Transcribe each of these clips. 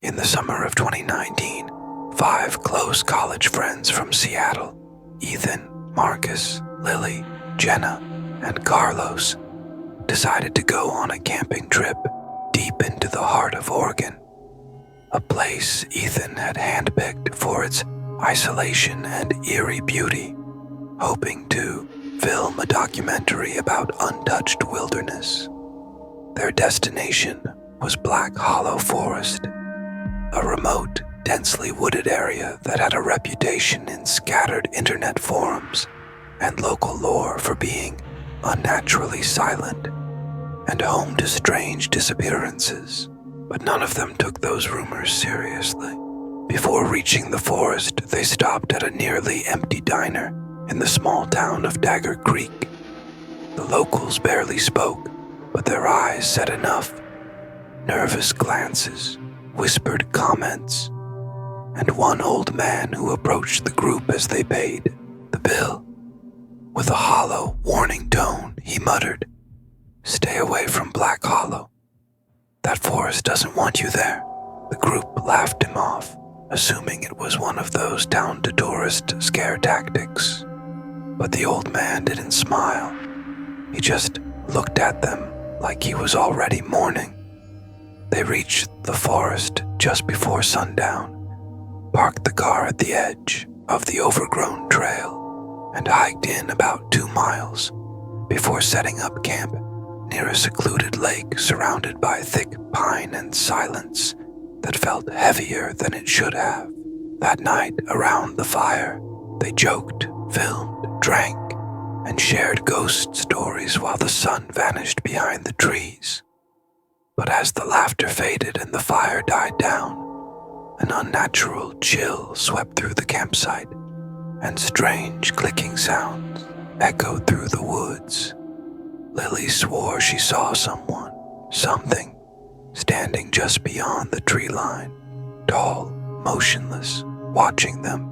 In the summer of 2019, 5 close college friends from Seattle, Ethan, Marcus, Lily, Jenna, and Carlos, decided to go on a camping trip deep into the heart of Oregon, a place Ethan had handpicked for its isolation and eerie beauty, hoping to film a documentary about untouched wilderness. Their destination was Black Hollow Forest, a remote, densely wooded area that had a reputation in scattered internet forums and local lore for being unnaturally silent and home to strange disappearances. But none of them took those rumors seriously. Before reaching the forest, they stopped at a nearly empty diner in the small town of Dagger Creek. The locals barely spoke, but their eyes said enough. Nervous glances, whispered comments, and one old man who approached the group as they paid the bill. With a hollow, warning tone, he muttered, "Stay away from Black Hollow. That forest doesn't want you there." The group laughed him off, assuming it was one of those town-to-tourist scare tactics. But the old man didn't smile. He just looked at them like he was already mourning. They reached the forest just before sundown, parked the car at the edge of the overgrown trail, and hiked in about 2 miles before setting up camp near a secluded lake surrounded by thick pine and silence that felt heavier than it should have. That night, around the fire, they joked, filmed, drank, and shared ghost stories while the sun vanished behind the trees. But as the laughter faded and the fire died down, an unnatural chill swept through the campsite, and strange clicking sounds echoed through the woods. Lily swore she saw something, standing just beyond the tree line, tall, motionless, watching them.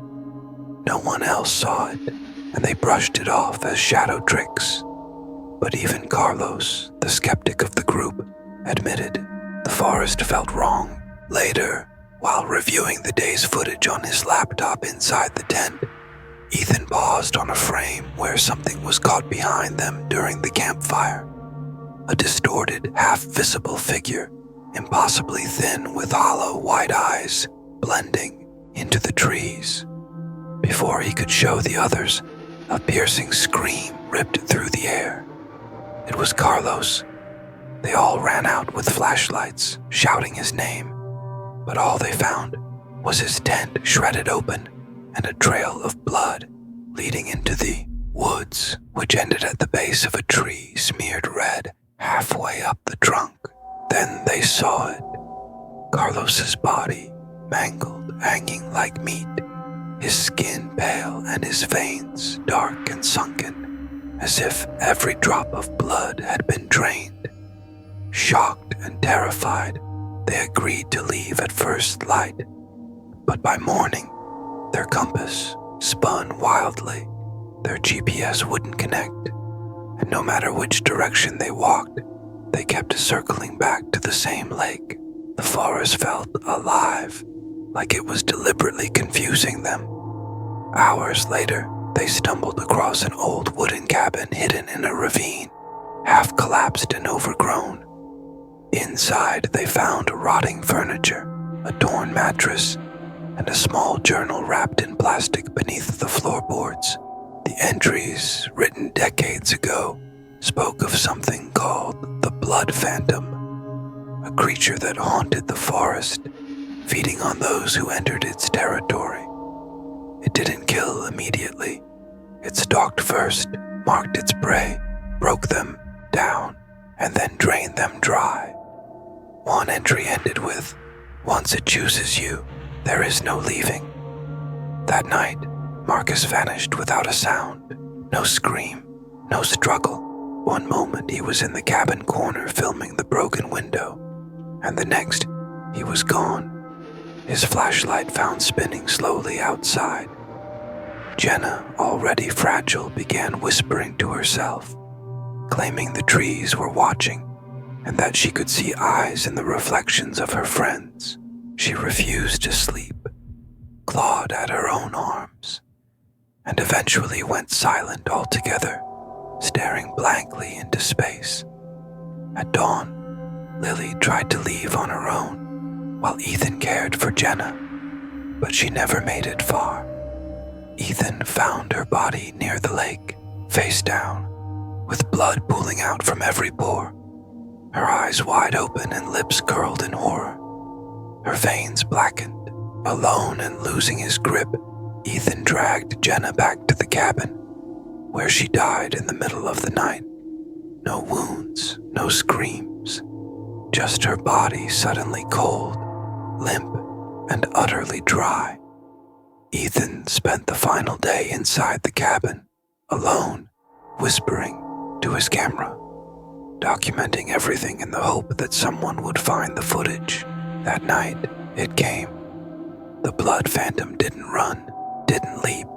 No one else saw it, and they brushed it off as shadow tricks. But even Carlos, the skeptic of the group, admitted the forest felt wrong. Later, while reviewing the day's footage on his laptop inside the tent, Ethan paused on a frame where something was caught behind them during the campfire. A distorted, half-visible figure, impossibly thin with hollow white eyes, blending into the trees. Before he could show the others, a piercing scream ripped through the air. It was Carlos. They all ran out with flashlights, shouting his name, but all they found was his tent shredded open and a trail of blood leading into the woods, which ended at the base of a tree smeared red halfway up the trunk. Then they saw it. Carlos's body, mangled, hanging like meat, his skin pale and his veins dark and sunken, as if every drop of blood had been drained. Shocked and terrified, they agreed to leave at first light, but by morning, their compass spun wildly. Their GPS wouldn't connect, and no matter which direction they walked, they kept circling back to the same lake. The forest felt alive, like it was deliberately confusing them. Hours later, they stumbled across an old wooden cabin hidden in a ravine, half collapsed and overgrown. Inside, they found rotting furniture, a torn mattress, and a small journal wrapped in plastic beneath the floorboards. The entries, written decades ago, spoke of something called the Blood Phantom, a creature that haunted the forest, feeding on those who entered its territory. It didn't kill immediately. It stalked first, marked its prey, broke them down, and then drained them dry. One entry ended with, "Once it chooses you, there is no leaving." That night, Marcus vanished without a sound. No scream, no struggle. One moment he was in the cabin corner filming the broken window, and the next he was gone, his flashlight found spinning slowly outside. Jenna, already fragile, began whispering to herself, claiming the trees were watching and that she could see eyes in the reflections of her friends. She refused to sleep, clawed at her own arms, and eventually went silent altogether, staring blankly into space. At dawn, Lily tried to leave on her own, while Ethan cared for Jenna, but she never made it far. Ethan found her body near the lake, face down, with blood pooling out from every pore, her eyes wide open and lips curled in horror. Her veins blackened. Alone and losing his grip, Ethan dragged Jenna back to the cabin, where she died in the middle of the night. No wounds, no screams, just her body suddenly cold, limp, and utterly dry. Ethan spent the final day inside the cabin, alone, whispering to his camera, documenting everything in the hope that someone would find the footage. That night, it came. The blood phantom didn't run, didn't leap,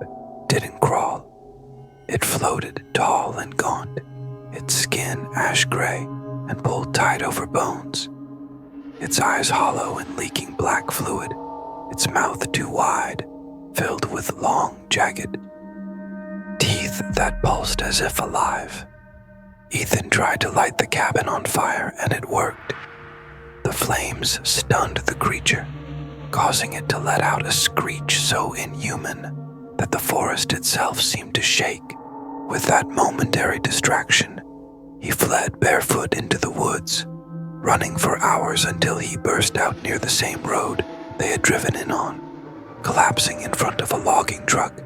didn't crawl. It floated tall and gaunt, its skin ash gray and pulled tight over bones, its eyes hollow and leaking black fluid, its mouth too wide, filled with long, jagged teeth that pulsed as if alive. Ethan tried to light the cabin on fire, and it worked. The flames stunned the creature, causing it to let out a screech so inhuman that the forest itself seemed to shake. With that momentary distraction, he fled barefoot into the woods, running for hours until he burst out near the same road they had driven in on, collapsing in front of a logging truck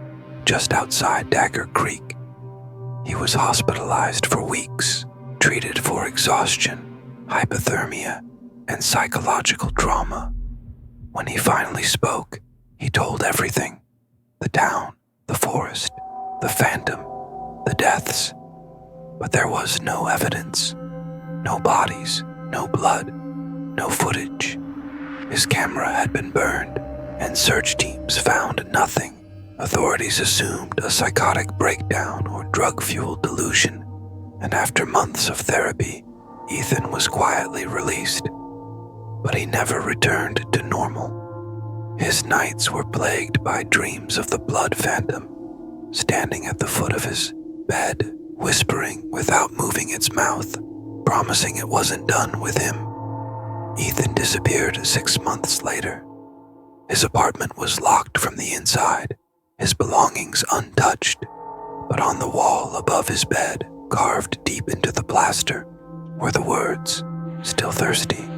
just outside Dagger Creek. He was hospitalized for weeks, treated for exhaustion, hypothermia, and psychological trauma. When he finally spoke, he told everything: the town, the forest, the phantom, the deaths. But there was no evidence, no bodies, no blood, no footage. His camera had been burned, and search teams found nothing. Authorities assumed a psychotic breakdown or drug-fueled delusion, and after months of therapy, Ethan was quietly released. But he never returned to normal. His nights were plagued by dreams of the blood phantom, standing at the foot of his bed, whispering without moving its mouth, promising it wasn't done with him. Ethan disappeared 6 months later. His apartment was locked from the inside, his belongings untouched, but on the wall above his bed, carved deep into the plaster, were the words, "Still thirsty."